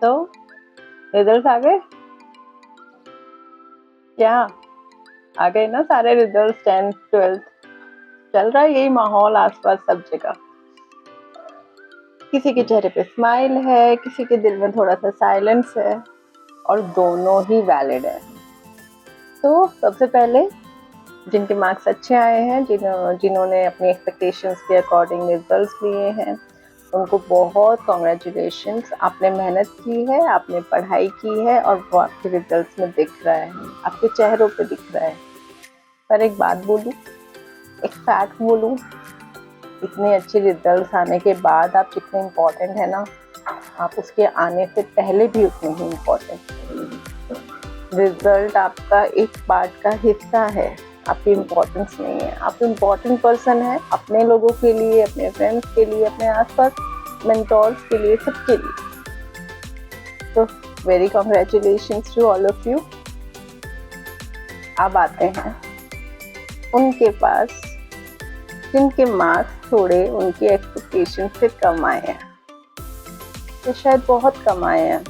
तो रिजल्ट आ गए क्या? आ गए ना सारे रिजल्ट? 10th 12th चल रहा है यही माहौल आसपास सब जगह। किसी के चेहरे पे स्माइल है, किसी के दिल में थोड़ा सा साइलेंस है, और दोनों ही वैलिड है। तो सबसे पहले जिनके मार्क्स अच्छे आए हैं, जिन्होंने अपनी एक्सपेक्टेशंस के अकॉर्डिंग रिजल्ट्स लिए हैं, उनको बहुत कॉन्ग्रेचुलेशंस। आपने मेहनत की है, आपने पढ़ाई की है, और वो आपके रिजल्ट्स में दिख रहा है, आपके चेहरों पे दिख रहा है। पर एक बात बोलूं, एक फैक्ट बोलूं, इतने अच्छे रिजल्ट्स आने के बाद आप जितने इम्पोर्टेंट है ना, आप उसके आने से पहले भी उतने ही इम्पोर्टेंट। रिजल्ट आपका एक पार्ट का हिस्सा है, आपकी इम्पोर्टेंस नहीं है। आप इम्पोर्टेंट पर्सन है अपने लोगों के लिए, अपने फ्रेंड्स के लिए, अपने आसपास मेंटोर्स के लिए, सबके लिए। तो very congratulations to all of you. अब आते हैं उनके पास जिनके मार्क्स थोड़े उनकी एक्सपेक्टेशन से कम आए हैं, तो शायद बहुत कम आए हैं।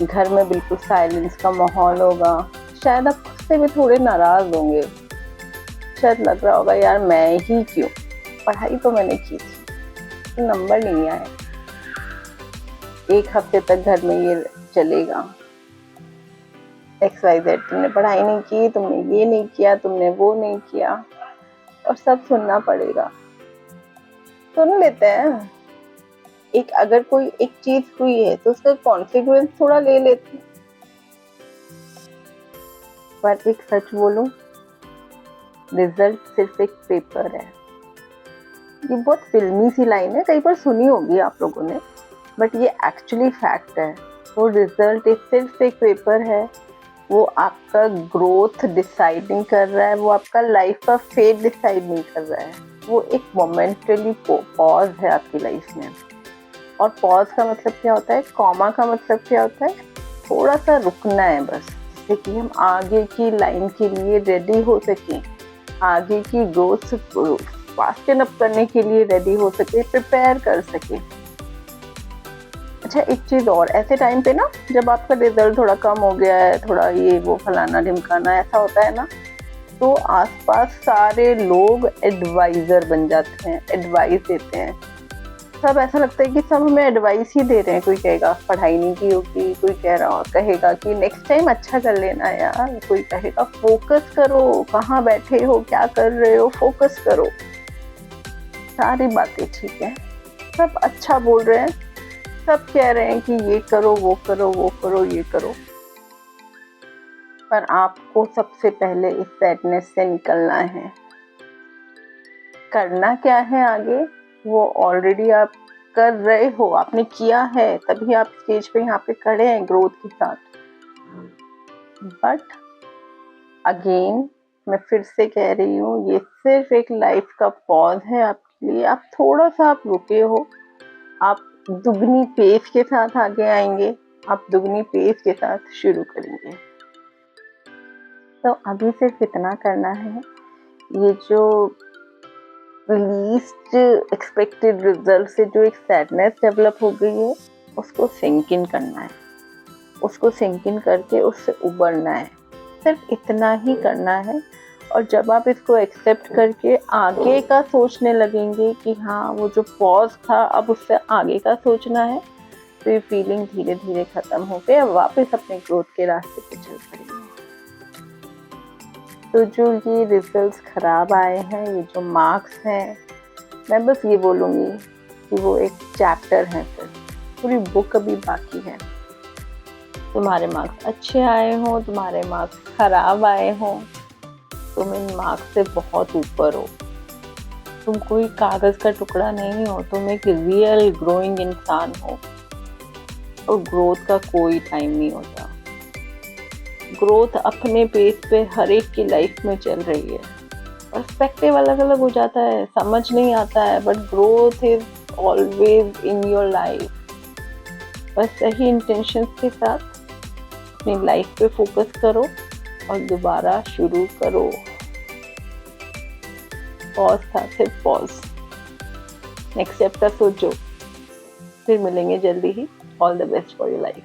घर में बिल्कुल साइलेंस का माहौल होगा, शायद आप खुद से भी थोड़े नाराज होंगे। शायद लग रहा होगा यार मैं ही क्यों, पढ़ाई तो मैंने की थी, नंबर नहीं आए। एक हफ्ते तक घर में ये चलेगा, XYZ तुमने पढ़ाई नहीं की, तुमने ये नहीं किया, तुमने वो नहीं किया, और सब सुनना पड़ेगा। सुन लेते हैं, एक अगर कोई एक चीज हुई है तो उसका कॉन्सिक्वेंस थोड़ा ले लेते हैं। पर एक सच बोलूं, रिजल्ट सिर्फ एक पेपर है। ये बहुत फिल्मी सी लाइन है, कई बार सुनी होगी आप लोगों ने, बट ये एक्चुअली फैक्ट है। वो रिजल्ट सिर्फ एक पेपर है, वो आपका ग्रोथ डिसाइड नहीं कर रहा है, वो आपका लाइफ का फेट डिसाइड नहीं कर रहा है। वो एक मोमेंटली पॉज है आपकी लाइफ में। और पॉज का मतलब क्या होता है, कॉमा का मतलब क्या होता है, थोड़ा सा रुकना है बस, जिससे कि हम आगे की लाइन के लिए रेडी हो सकें, आगे की ग्रोथ फास्टन अप करने के लिए रेडी हो सके, प्रिपेयर कर सके। अच्छा एक चीज और, ऐसे टाइम पे ना जब आपका रिजल्ट थोड़ा कम हो गया है, थोड़ा ये वो फलाना ढिमकाना ऐसा होता है ना, तो आसपास सारे लोग एडवाइजर बन जाते हैं, एडवाइस देते हैं। सब ऐसा लगता है कि सब हमें एडवाइस ही दे रहे हैं। कोई कहेगा पढ़ाई नहीं की होगी, कोई कहेगा कि नेक्स्ट टाइम अच्छा कर लेना यार, कोई कहेगा फोकस करो, कहाँ बैठे हो, क्या कर रहे हो, फोकस करो। सारी बातें ठीक है, सब अच्छा बोल रहे हैं, सब कह रहे हैं कि ये करो, वो करो, वो करो, ये करो। पर आपको सबसे पहले इस सैडनेस से निकलना है। करना क्या है आगे, वो ऑलरेडी आप कर रहे हो, आपने किया है, तभी आप स्टेज पे यहाँ पे खड़े हैं ग्रोथ के साथ। बट अगेन मैं फिर से कह रही हूँ, ये सिर्फ एक लाइफ का पॉज है आपके लिए। आप थोड़ा सा आप रुके हो, आप दुगनी पेस के साथ आगे आएंगे, आप दुगनी पेस के साथ शुरू करेंगे। तो अभी सिर्फ इतना करना है, ये जो लीस्ट एक्सपेक्टेड रिजल्ट से जो एक सैडनेस डेवलप हो गई है, उसको सिंक इन करना है, उसको सिंक इन करके उससे उबरना है। सिर्फ इतना ही करना है। और जब आप इसको एक्सेप्ट करके आगे का सोचने लगेंगे कि हाँ वो जो पॉज था अब उससे आगे का सोचना है, तो ये फीलिंग धीरे धीरे खत्म हो गई, अब वापस अपने ग्रोथ के रास्ते पे चल पड़ेंगे। तो जो ये रिजल्ट्स खराब आए हैं, ये जो मार्क्स हैं, मैं बस ये बोलूँगी कि वो एक चैप्टर है, फिर पूरी बुक अभी बाकी है। तुम्हारे मार्क्स अच्छे आए हों, तुम्हारे मार्क्स खराब आए हों, तुम इन मार्क्स से बहुत ऊपर हो। तुम कोई कागज का टुकड़ा नहीं हो, तुम एक रियल ग्रोइंग इंसान हो। और ग्रोथ का कोई टाइम नहीं होता, ग्रोथ अपने पेस पे हर एक की लाइफ में चल रही है। पर्सपेक्टिव अलग अलग हो जाता है, समझ नहीं आता है, but growth is always in your life. बस सही इंटेंशंस के साथ अपनी लाइफ पे फोकस करो और दोबारा शुरू करो। पॉज था, सिर्फ पॉज। नेक्स्ट स्टेप का सोचो। फिर मिलेंगे जल्दी ही। All the best for your life.